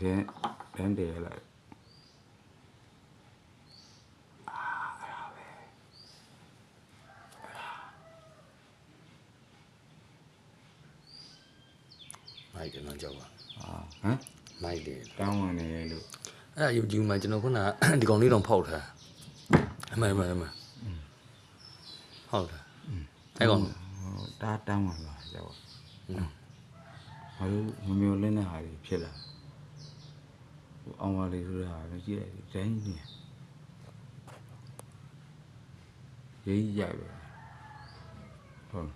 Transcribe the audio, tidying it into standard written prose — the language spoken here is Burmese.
人得了。မိုက်တယ်နော်ကြောက်ပါ ဟမ် မိုက်တယ် တောင်းဝင်နေလို့ အဲ့ဒါယူကြည့်မှကျွန်တော်ခုနဒီကောင်လေးတော့ဖောက်ထားအမှန်ဟုတ်တာအဲ့ကောင် တားတောင်းဝင်လာကြောက်ဘာလို့မမျိုးလင်းတဲ့ဟာတွေဖြစ်လာအောင်ပါလေဆိုတာပဲကြည့်လိုက်ဒိုင်းနေရေးရပဲဟုတ်